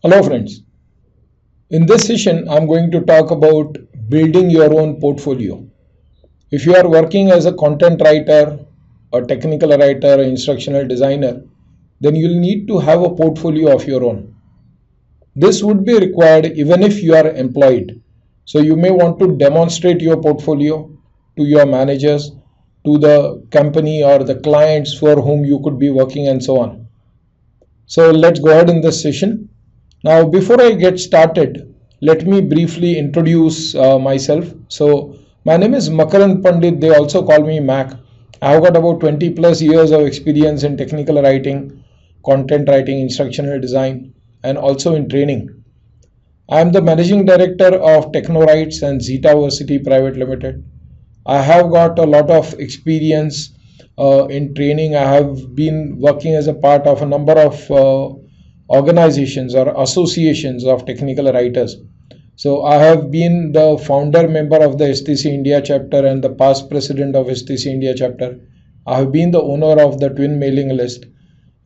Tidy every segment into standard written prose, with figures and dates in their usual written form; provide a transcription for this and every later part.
Hello friends, in this session I'm going to talk about building your own portfolio. If you are working as a content writer, a technical writer, an instructional designer, then you'll need to have a portfolio of your own. This would be required even if you are employed. So you may want to demonstrate your portfolio to your managers, to the company or the clients for whom you could be working and so on. So let's go ahead in this session. Now, before I get started, let me briefly introduce myself. So, my name is Makarand Pandit. They also call me Mac. I have got about 20 plus years of experience in technical writing, content writing, instructional design, and also in training. I am the managing director of Technowrites and Zetaversity Private Limited. I have got a lot of experience in training. I have been working as a part of a number of organizations or associations of technical writers. So I have been the founder member of the STC India chapter and the past president of STC India chapter. I have been the owner of the Twin mailing list,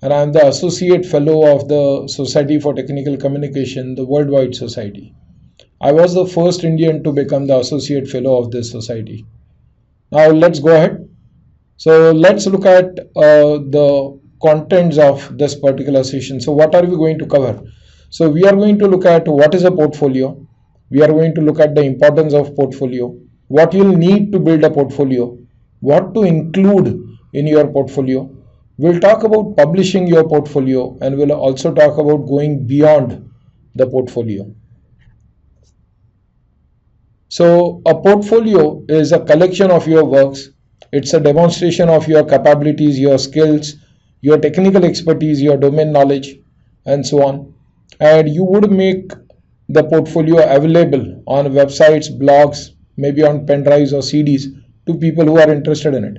and I am the associate fellow of the Society for Technical Communication, the worldwide society. I was the first Indian to become the associate fellow of this society. Now let's go ahead. So let's look at the contents of this particular session. So what are we going to cover? So we are going to look at what is a portfolio. We are going to look at the importance of portfolio, what you'll need to build a portfolio, what to include in your portfolio. We'll talk about publishing your portfolio, and we'll also talk about going beyond the portfolio. So a portfolio is a collection of your works. It's a demonstration of your capabilities, your skills, your technical expertise, your domain knowledge, and so on. And you would make the portfolio available on websites, blogs, maybe on pen drives or CDs to people who are interested in it.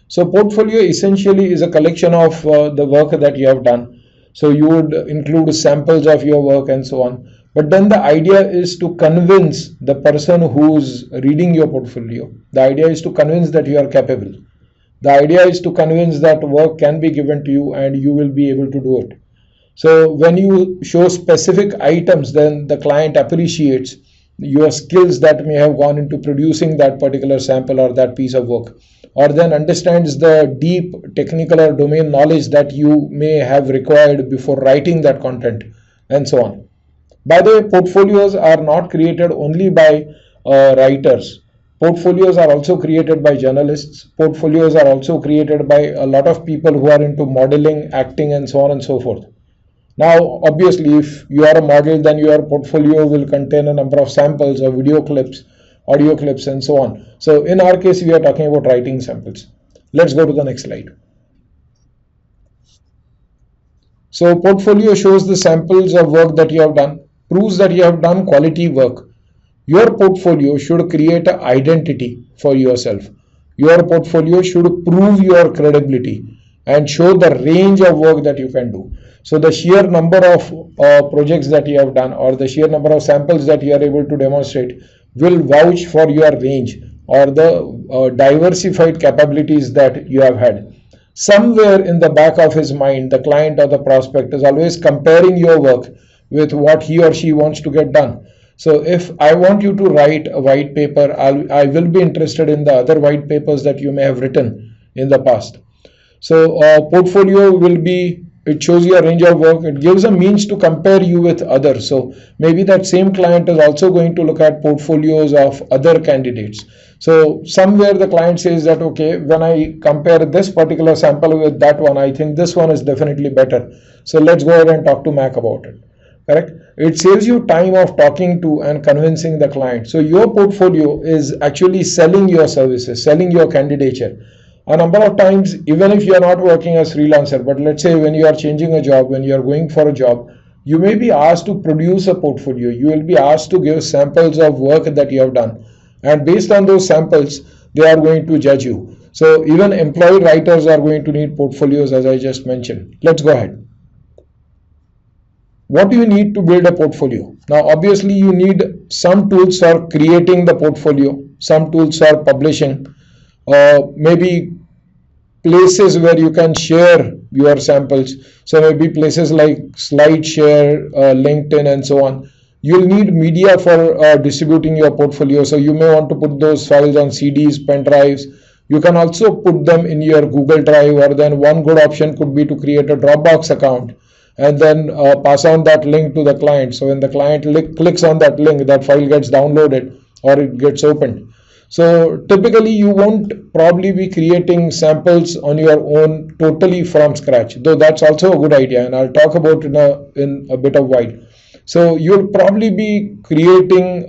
So portfolio essentially is a collection of the work that you have done. So you would include samples of your work and so on. But then the idea is to convince the person who's reading your portfolio. The idea is to convince that you are capable. The idea is to convince that work can be given to you and you will be able to do it. So when you show specific items, then the client appreciates your skills that may have gone into producing that particular sample or that piece of work, or then understands the deep technical or domain knowledge that you may have required before writing that content, and so on. By the way, portfolios are not created only by writers. Portfolios are also created by journalists. Portfolios are also created by a lot of people who are into modeling, acting, and so on and so forth. Now, obviously, if you are a model, then your portfolio will contain a number of samples or video clips, audio clips, and so on. So in our case, we are talking about writing samples. Let's go to the next slide. So portfolio shows the samples of work that you have done, proves that you have done quality work. Your portfolio should create an identity for yourself. Your portfolio should prove your credibility and show the range of work that you can do. So the sheer number of projects that you have done or the sheer number of samples that you are able to demonstrate will vouch for your range or the diversified capabilities that you have had. Somewhere in the back of his mind, the client or the prospect is always comparing your work with what he or she wants to get done. So if I want you to write a white paper, I will be interested in the other white papers that you may have written in the past. So portfolio will be, it shows you a range of work. It gives a means to compare you with others. So maybe that same client is also going to look at portfolios of other candidates. So somewhere the client says that, okay, when I compare this particular sample with that one, I think this one is definitely better. So let's go ahead and talk to Mac about it. Correct? It saves you time of talking to and convincing the client. So your portfolio is actually selling your services, selling your candidature. A number of times, even if you are not working as freelancer, but let's say when you are changing a job, when you are going for a job, you may be asked to produce a portfolio. You will be asked to give samples of work that you have done. And based on those samples, they are going to judge you. So even employed writers are going to need portfolios, as I just mentioned. Let's go ahead. What do you need to build a portfolio? Now, obviously, you need some tools for creating the portfolio, some tools for publishing. Maybe places where you can share your samples. So maybe places like SlideShare, LinkedIn, and so on. You'll need media for distributing your portfolio. So you may want to put those files on CDs, pen drives. You can also put them in your Google Drive, or then one good option could be to create a Dropbox account and then pass on that link to the client. So when the client clicks on that link, that file gets downloaded or it gets opened. So typically you won't probably be creating samples on your own totally from scratch, though that's also a good idea, and I'll talk about in a bit of while. So you'll probably be creating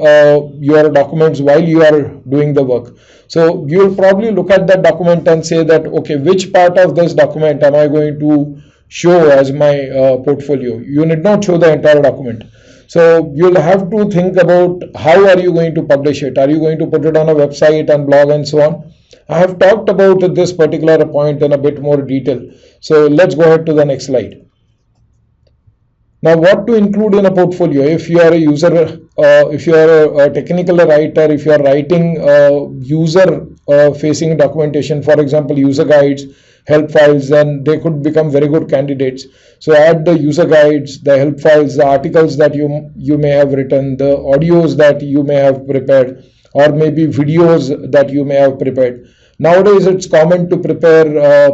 your documents while you are doing the work. So you'll probably look at that document and say that, okay, which part of this document am I going to show as my portfolio? You need not show the entire document. So you'll have to think about how are you going to publish it? Are you going to put it on a website and blog and so on? I have talked about this particular point in a bit more detail. So let's go ahead to the next slide. Now, what to include in a portfolio? If you are a user, if you are a technical writer, if you are writing user-facing documentation, for example, user guides, help files, then they could become very good candidates. So add the user guides, the help files, the articles that you may have written, the audios that you may have prepared, or maybe videos that you may have prepared. Nowadays, it's common to prepare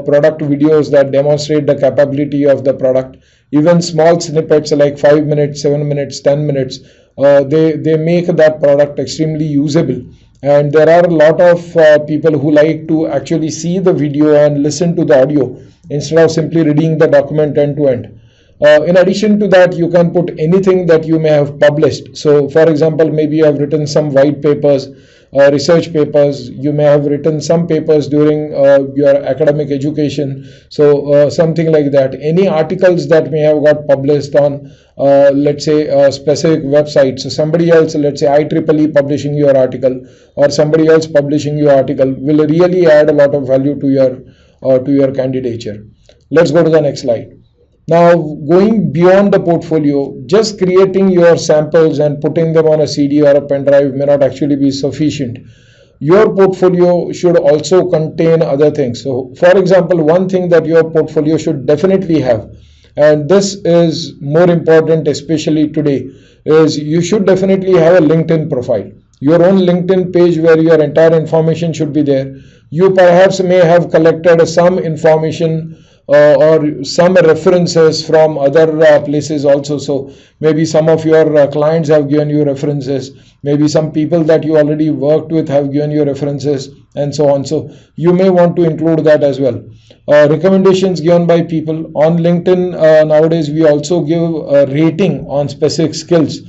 product videos that demonstrate the capability of the product. Even small snippets like 5 minutes, 7 minutes, 10 minutes, they make that product extremely usable. And there are a lot of people who like to actually see the video and listen to the audio instead of simply reading the document end to end. In addition to that, you can put anything that you may have published. So for example, maybe you have written some white papers, research papers. You may have written some papers during your academic education. So something like that. Any articles that may have got published on, let's say, a specific website. So somebody else, let's say IEEE publishing your article or somebody else publishing your article will really add a lot of value to your candidature. Let's go to the next slide. Now, going beyond the portfolio, just creating your samples and putting them on a CD or a pen drive may not actually be sufficient. Your portfolio should also contain other things. So, for example, one thing that your portfolio should definitely have, and this is more important especially today, is you should definitely have a LinkedIn profile. Your own LinkedIn page where your entire information should be there. You perhaps may have collected some information or some references from other places also. So maybe some of your clients have given you references, maybe some people that you already worked with have given you references, and so on. So you may want to include that as well. Recommendations given by people on LinkedIn. Nowadays we also give a rating on specific skills.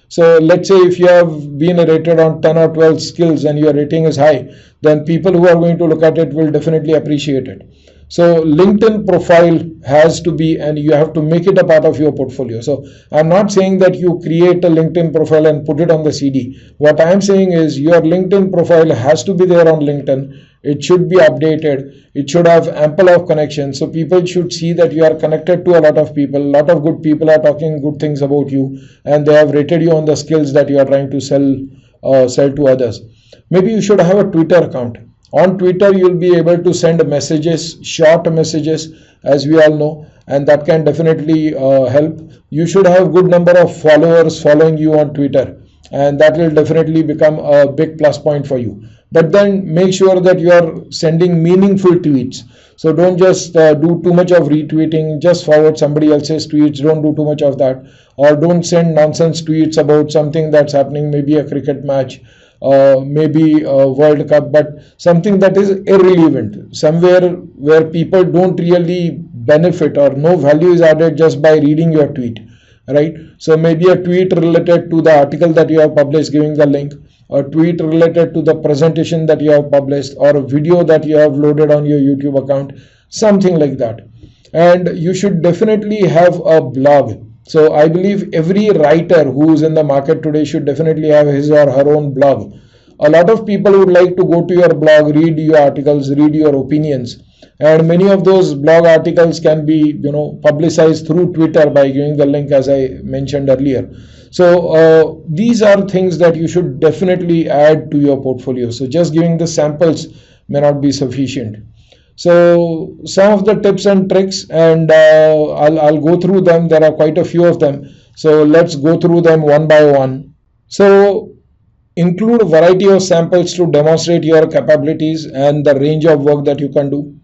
So let's say if you have been rated on 10 or 12 skills and your rating is high, then people who are going to look at it will definitely appreciate it. So LinkedIn profile has to be, and you have to make it a part of your portfolio. So I'm not saying that you create a LinkedIn profile and put it on the CD. What I'm saying is your LinkedIn profile has to be there on LinkedIn. It should be updated. It should have ample of connections. So people should see that you are connected to a lot of people. A lot of good people are talking good things about you, and they have rated you on the skills that you are trying to sell to others. Maybe you should have a Twitter account. On Twitter, you'll be able to send messages, short messages, as we all know, and that can definitely help. You should have good number of followers following you on Twitter, and that will definitely become a big plus point for you. But then make sure that you are sending meaningful tweets. So don't just do too much of retweeting, just forward somebody else's tweets. Don't do too much of that, or don't send nonsense tweets about something that's happening, maybe a cricket match, maybe a World Cup, but something that is irrelevant, somewhere where people don't really benefit or no value is added just by reading your tweet, right? So maybe a tweet related to the article that you have published, giving the link, a tweet related to the presentation that you have published, or a video that you have loaded on your YouTube account, something like that. And you should definitely have a blog. So I believe every writer who is in the market today should definitely have his or her own blog. A lot of people would like to go to your blog, read your articles, read your opinions, and many of those blog articles can be, publicized through Twitter by giving the link, as I mentioned earlier. So these are things that you should definitely add to your portfolio. So just giving the samples may not be sufficient. So some of the tips and tricks, and I'll go through them. There are quite a few of them. So let's go through them one by one. So include a variety of samples to demonstrate your capabilities and the range of work that you can do.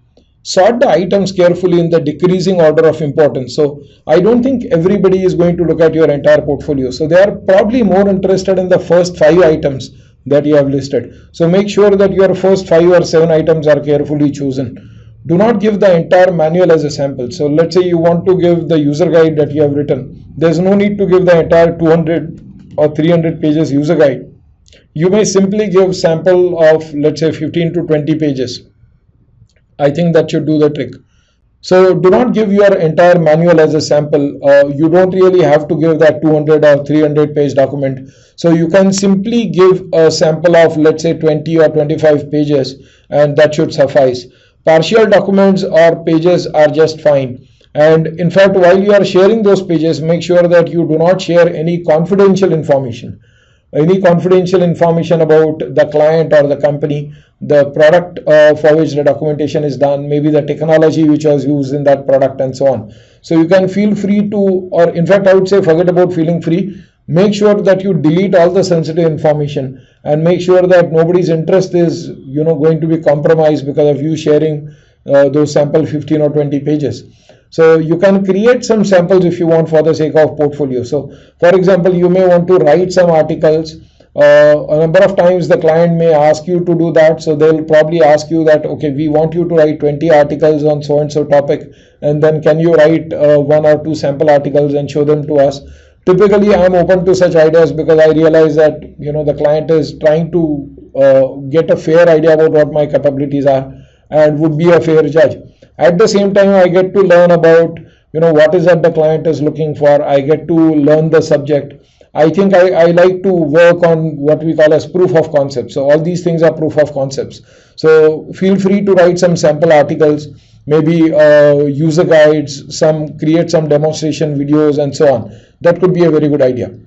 Sort the items carefully in the decreasing order of importance. So I don't think everybody is going to look at your entire portfolio. So they are probably more interested in the first 5 items that you have listed. So make sure that your first 5 or 7 items are carefully chosen. Do not give the entire manual as a sample. So let's say you want to give the user guide that you have written. There's no need to give the entire 200 or 300 pages user guide. You may simply give sample of, let's say, 15 to 20 pages. I think that should do the trick. So do not give your entire manual as a sample. You don't really have to give that 200 or 300 page document. So you can simply give a sample of, let's say, 20 or 25 pages, and that should suffice. Partial documents or pages are just fine. And in fact, while you are sharing those pages, make sure that you do not share any confidential information. Any confidential information about the client or the company, the product for which the documentation is done, maybe the technology which was used in that product, and so on. So you can feel free to, or in fact I would say forget about feeling free. Make sure that you delete all the sensitive information, and make sure that nobody's interest is going to be compromised because of you sharing those sample 15 or 20 pages. So you can create some samples if you want for the sake of portfolio. So for example, you may want to write some articles. A number of times the client may ask you to do that. So they'll probably ask you that, okay, we want you to write 20 articles on so and so topic, and then can you write 1 or 2 sample articles and show them to us. Typically I'm open to such ideas because I realize that the client is trying to get a fair idea about what my capabilities are and would be a fair judge. At the same time, I get to learn about what is that the client is looking for. I get to learn the subject. I think I like to work on what we call as proof of concept. So all these things are proof of concepts. So feel free to write some sample articles, maybe user guides, create some demonstration videos, and so on. That could be a very good idea.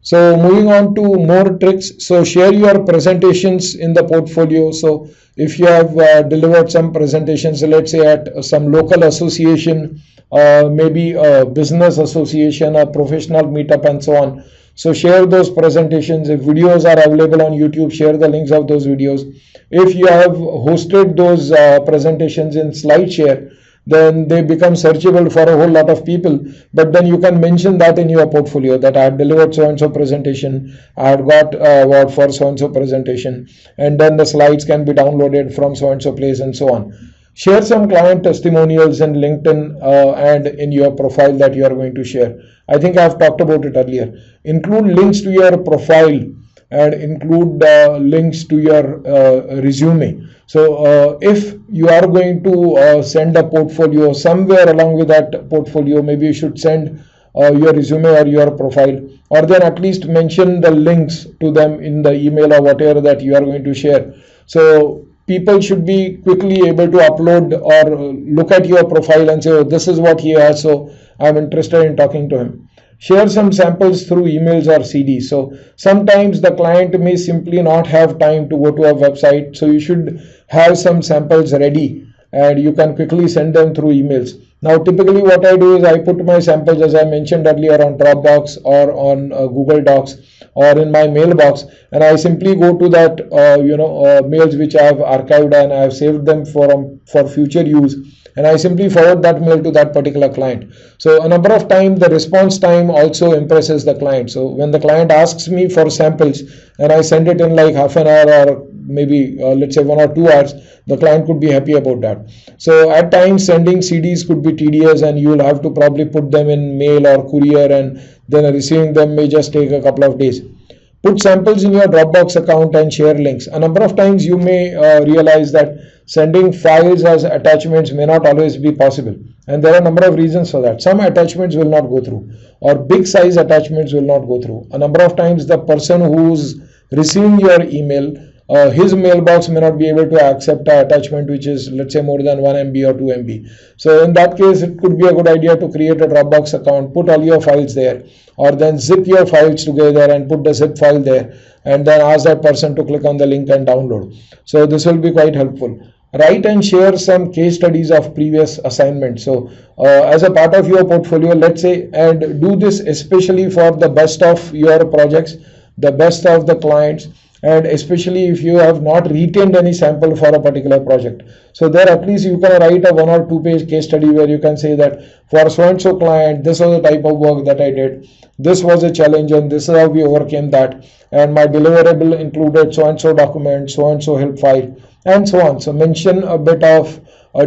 So moving on to more tricks. So share your presentations in the portfolio. So if you have delivered some presentations, let's say at some local association, maybe a business association, a professional meetup, and so on. So share those presentations. If videos are available on YouTube, share the links of those videos. If you have hosted those presentations in SlideShare, then they become searchable for a whole lot of people. But then you can mention that in your portfolio, that I had delivered so-and-so presentation, I had got award for so-and-so presentation, and then the slides can be downloaded from so-and-so place, and so on. Share some client testimonials in LinkedIn and in your profile that you are going to share. I think I've talked about it earlier. Include links to your profile and include links to your resume. So if you are going to send a portfolio, somewhere along with that portfolio, maybe you should send your resume or your profile, or then at least mention the links to them in the email or whatever that you are going to share. So people should be quickly able to upload or look at your profile and say, oh, this is what he has, so I'm interested in talking to him. Share some samples through emails or CDs. So sometimes the client may simply not have time to go to a website. So you should have some samples ready and you can quickly send them through emails. Now, typically what I do is I put my samples, as I mentioned earlier, on Dropbox or on Google Docs or in my mailbox, and I simply go to that mails which I have archived and I have saved them for future use, and I simply forward that mail to that particular client. So a number of times the response time also impresses the client. So when the client asks me for samples and I send it in like half an hour or maybe let's say 1 or 2 hours, the client could be happy about that. So at times sending CDs could be tedious and you will have to probably put them in mail or courier, and then receiving them may just take a couple of days. Put samples in your Dropbox account and share links. A number of times you may realize that sending files as attachments may not always be possible, and there are a number of reasons for that. Some attachments will not go through, or big size attachments will not go through. A number of times the person who's receiving your email, his mailbox may not be able to accept an attachment which is, let's say, more than 1 MB or 2 MB. So in that case, it could be a good idea to create a Dropbox account, put all your files there, or then zip your files together and put the zip file there, and then ask that person to click on the link and download. So this will be quite helpful. write and share some case studies of previous assignments. So as a part of your portfolio, let's say, and do this especially for the best of your projects, the best of the clients, and especially if you have not retained any sample for a particular project. So there at least you can write a 1 or 2 page case study where you can say that for so and so client, this was the type of work that I did, this was a challenge, and this is how we overcame that, and my deliverable included so and so document, so and so help file, and so on. So mention a bit of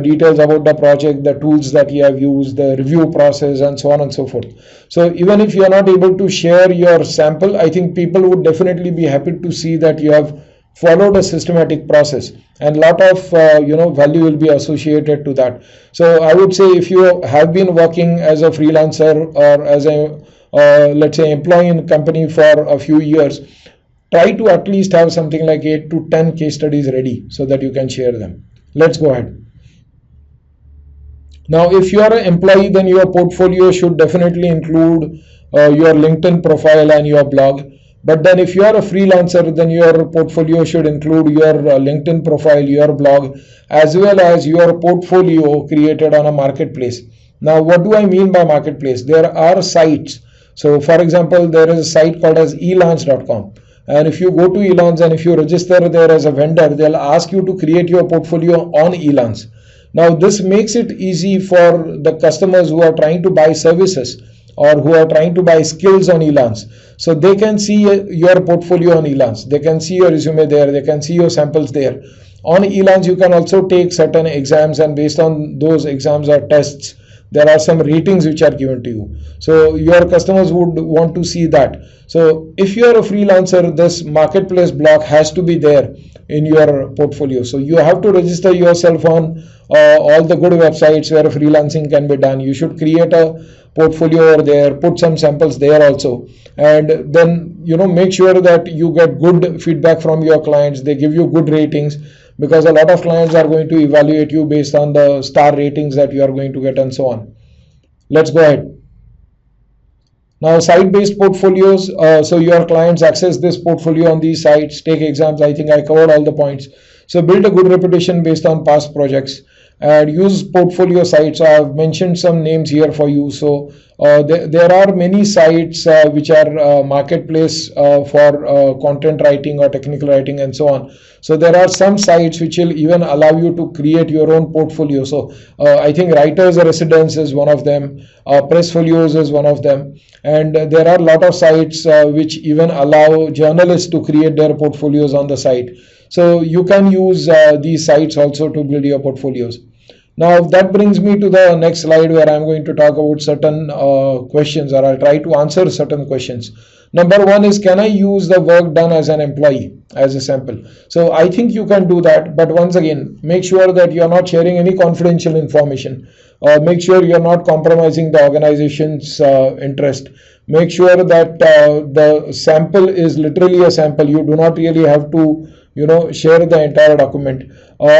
details about the project, the tools that you have used, the review process, and so on and so forth. So even if you are not able to share your sample, I think people would definitely be happy to see that you have followed a systematic process, and a lot of value will be associated to that. So I would say if you have been working as a freelancer or as a let's say employee in a company for a few years, try to at least have something like 8 to 10 case studies ready so that you can share them. Let's go ahead. Now, if you are an employee, then your portfolio should definitely include your LinkedIn profile and your blog. But then if you are a freelancer, then your portfolio should include your LinkedIn profile, your blog, as well as your portfolio created on a marketplace. Now, what do I mean by marketplace? There are sites. So, for example, there is a site called as elance.com. And if you go to Elance and if you register there as a vendor, they'll ask you to create your portfolio on Elance. Now, this makes it easy for the customers who are trying to buy services or who are trying to buy skills on Elance. So they can see your portfolio on Elance. They can see your resume there. They can see your samples there. On Elance, you can also take certain exams, and based on those exams or tests, there are some ratings which are given to you. So your customers would want to see that. So if you are a freelancer, this marketplace block has to be there in your portfolio. So you have to register yourself on all the good websites where freelancing can be done. You should create a portfolio over there, put some samples there also, and then make sure that you get good feedback from your clients. They give you good ratings, because a lot of clients are going to evaluate you based on the star ratings that you are going to get and so on. Let's go ahead. Now, site-based portfolios, so your clients access this portfolio on these sites, take exams. I think I covered all the points. So build a good reputation based on past projects and use portfolio sites. I've mentioned some names here for you. So there are many sites which are marketplace for content writing or technical writing and so on. So there are some sites which will even allow you to create your own portfolio. So I think Writers Residence is one of them, Pressfolios is one of them, and there are a lot of sites which even allow journalists to create their portfolios on the site. So you can use these sites also to build your portfolios. Now that brings me to the next slide, where I'm going to talk about certain questions, or I'll try to answer certain questions. Number one is, can I use the work done as an employee as a sample? So I think you can do that, but once again, make sure that you're not sharing any confidential information. Make sure you're not compromising the organization's interest. Make sure that the sample is literally a sample. You do not really have to share the entire document.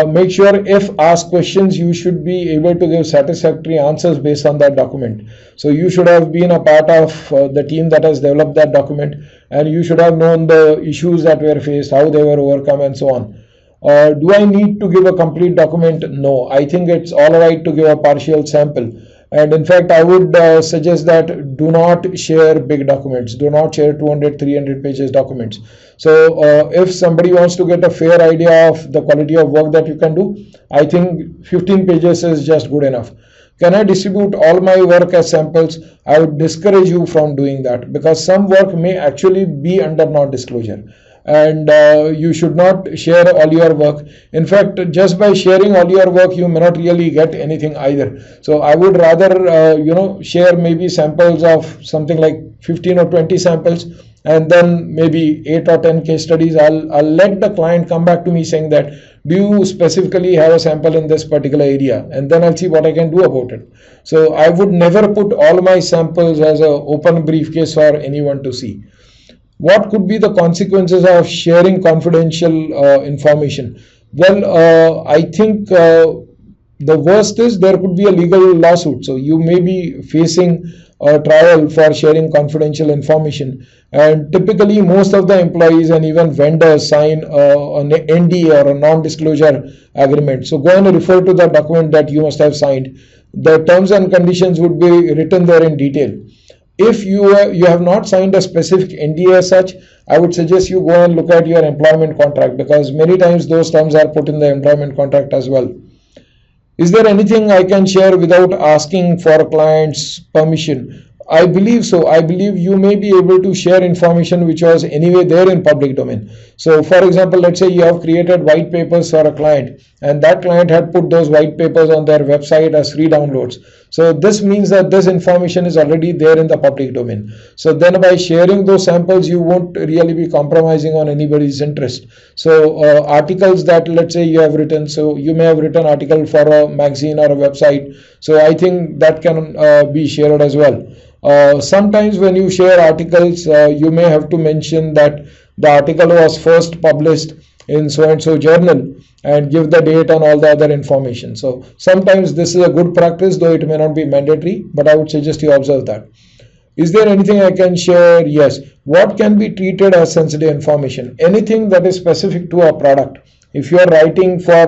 Make sure if asked questions, you should be able to give satisfactory answers based on that document. So you should have been a part of the team that has developed that document, and you should have known the issues that were faced, how they were overcome, and so on. Do I need to give a complete document? No, I think it's all right to give a partial sample. And in fact, I would suggest that do not share big documents. Do not share 200, 300 pages documents. So if somebody wants to get a fair idea of the quality of work that you can do, I think 15 pages is just good enough. Can I distribute all my work as samples? I would discourage you from doing that, because some work may actually be under non-disclosure. And you should not share all your work. In fact, just by sharing all your work, you may not really get anything either. So I would rather share maybe samples of something like 15 or 20 samples, and then maybe 8 or 10 case studies. I'll let the client come back to me saying that, do you specifically have a sample in this particular area? And then I'll see what I can do about it. So I would never put all my samples as an open briefcase for anyone to see. What could be the consequences of sharing confidential information? Well, I think the worst is there could be a legal lawsuit. So you may be facing trial for sharing confidential information. And typically, most of the employees and even vendors sign an NDA or a non-disclosure agreement. So go and refer to the document that you must have signed. The terms and conditions would be written there in detail. If you have not signed a specific NDA as such, I would suggest you go and look at your employment contract, because many times those terms are put in the employment contract as well. Is there anything I can share without asking for a client's permission? I believe so. I believe you may be able to share information which was anyway there in public domain. So for example, let's say you have created white papers for a client, and that client had put those white papers on their website as free downloads. So this means that this information is already there in the public domain. So then by sharing those samples, you won't really be compromising on anybody's interest. So articles that, let's say, you have written, so you may have written article for a magazine or a website. So I think that can be shared as well. Sometimes when you share articles, you may have to mention that the article was first published in so and so journal, and give the date and all the other information. So sometimes this is a good practice, though it may not be mandatory, but I would suggest you observe that. Is there anything I can share? Yes. What can be treated as sensitive information? Anything that is specific to a product. If you are writing for,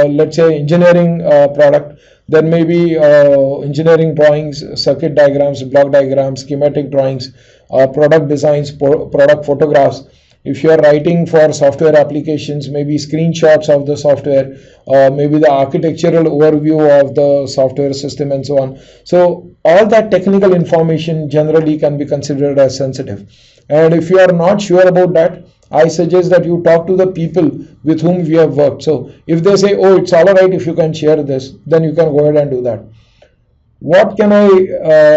let's say, engineering product, then maybe engineering drawings, circuit diagrams, block diagrams, schematic drawings, product designs, product photographs. If you are writing for software applications, maybe screenshots of the software, maybe the architectural overview of the software system and so on. So all that technical information generally can be considered as sensitive. And if you are not sure about that, I suggest that you talk to the people with whom we have worked. So if they say, oh, it's all right if you can share this, then you can go ahead and do that. What can I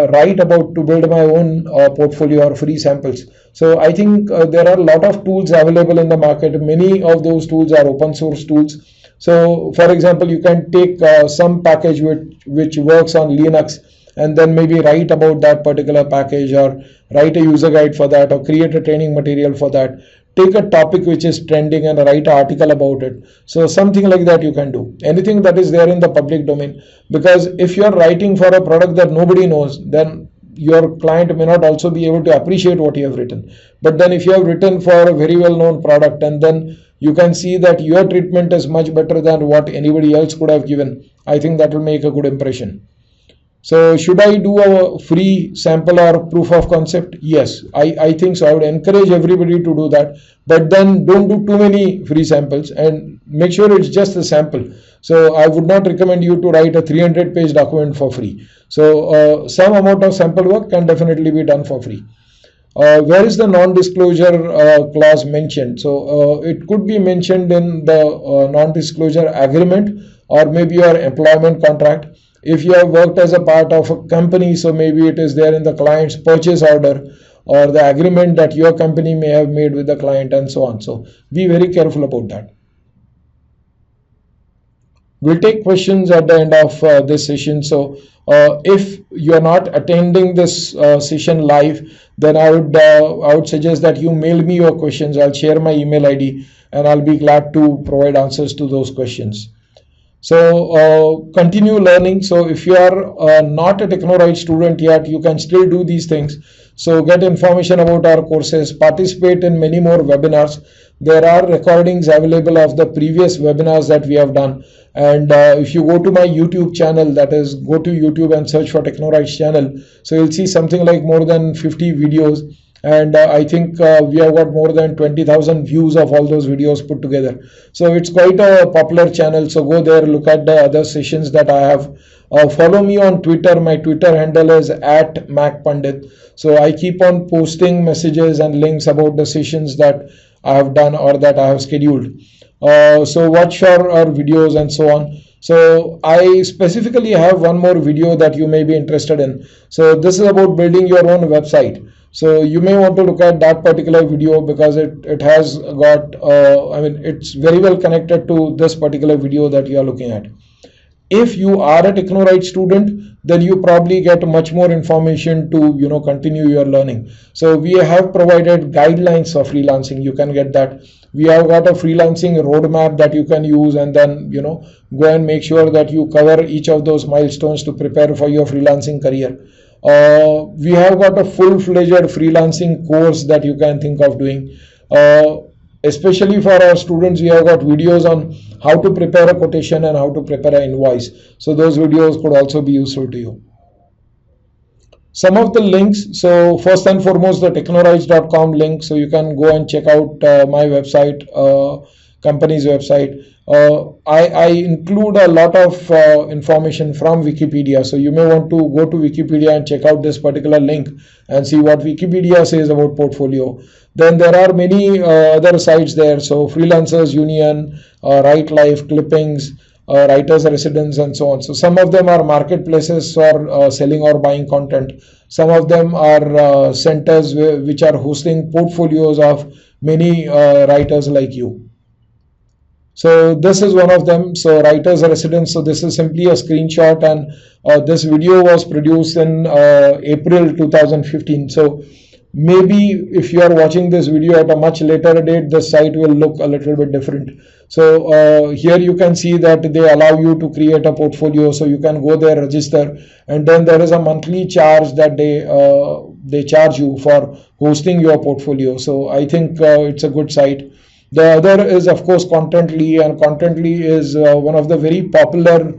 write about to build my own portfolio or free samples? So I think there are a lot of tools available in the market. Many of those tools are open source tools. So for example, you can take some package which works on Linux, and then maybe write about that particular package, or write a user guide for that, or create a training material for that. Take a topic which is trending and write an article about it. So something like that you can do. Anything that is there in the public domain. Because if you are writing for a product that nobody knows, then your client may not also be able to appreciate what you have written. But then if you have written for a very well-known product, and then you can see that your treatment is much better than what anybody else could have given, I think that will make a good impression. So should I do a free sample or proof of concept? Yes, I think so. I would encourage everybody to do that, but then don't do too many free samples, and make sure it's just a sample. So I would not recommend you to write a 300-page document for free. So some amount of sample work can definitely be done for free. Where is the non-disclosure clause mentioned? So it could be mentioned in the non-disclosure agreement, or maybe your employment contract. If you have worked as a part of a company, so maybe it is there in the client's purchase order, or the agreement that your company may have made with the client, and so on. So be very careful about that. We'll take questions at the end of this session. So if you are not attending this session live, then I would suggest that you mail me your questions. I'll share my email ID, and I'll be glad to provide answers to those questions. So continue learning. So if you are not a Technowrites student yet, you can still do these things. So get information about our courses, participate in many more webinars. There are recordings available of the previous webinars that we have done. And if you go to my YouTube channel, that is, go to YouTube and search for Technowrites channel. So you'll see something like more than 50 videos. And I think we have got more than 20,000 views of all those videos put together. So it's quite a popular channel. So go there, look at the other sessions that I have. Follow me on Twitter. My Twitter handle is @MacPandit. So I keep on posting messages and links about the sessions that I have done or that I have scheduled. So watch for our videos and so on. So I specifically have one more video that you may be interested in. So this is about building your own website. So you may want to look at that particular video, because it has got, it's very well connected to this particular video that you are looking at. If you are a Technowrites student, then you probably get much more information to continue your learning. So we have provided guidelines for freelancing. You can get that. We have got a freelancing roadmap that you can use, and then go and make sure that you cover each of those milestones to prepare for your freelancing career. We have got a full-fledged freelancing course that you can think of doing. Especially for our students, we have got videos on how to prepare a quotation and how to prepare an invoice. So those videos could also be useful to you. Some of the links, so first and foremost the technowrites.com link, so you can go and check out my website, company's website. I include a lot of information from Wikipedia, so you may want to go to Wikipedia and check out this particular link and see what Wikipedia says about portfolio. Then there are many other sites there, so Freelancers Union, Write Life, Clippings, writers residence, and so on. So some of them are marketplaces for selling or buying content. Some of them are centers which are hosting portfolios of many writers like you. So this is one of them. So writers residence. So this is simply a screenshot, and this video was produced in April 2015. So maybe if you are watching this video at a much later date, the site will look a little bit different. So here you can see that they allow you to create a portfolio, so you can go there, register, and then there is a monthly charge that they charge you for hosting your portfolio. So I think it's a good site. The other is of course Contently, and Contently is one of the very popular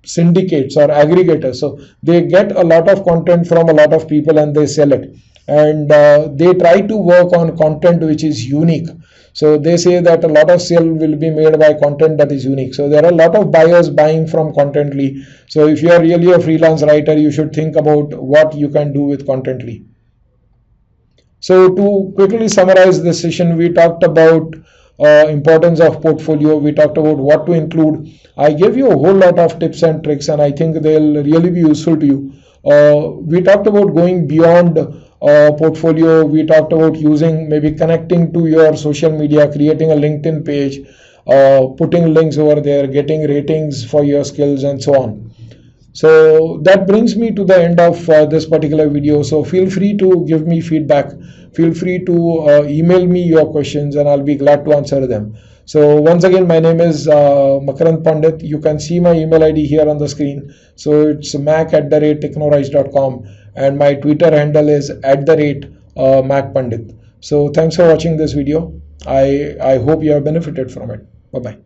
syndicates or aggregators. So they get a lot of content from a lot of people and they sell it, and they try to work on content which is unique. So they say that a lot of sale will be made by content that is unique. So there are a lot of buyers buying from Contently. So if you are really a freelance writer, you should think about what you can do with Contently. So to quickly summarize this session, we talked about importance of portfolio. We talked about what to include. I gave you a whole lot of tips and tricks, and I think they'll really be useful to you. We talked about going beyond portfolio. We talked about using, maybe connecting to your social media, creating a LinkedIn page, putting links over there, getting ratings for your skills, and so on. So that brings me to the end of this particular video. So feel free to give me feedback. Feel free to email me your questions, and I'll be glad to answer them. So once again, my name is Makarand Pandit. You can see my email ID here on the screen. So it's mac@technowrites.com, and my Twitter handle is @macpandit. So thanks for watching this video. I hope you have benefited from it. Bye bye.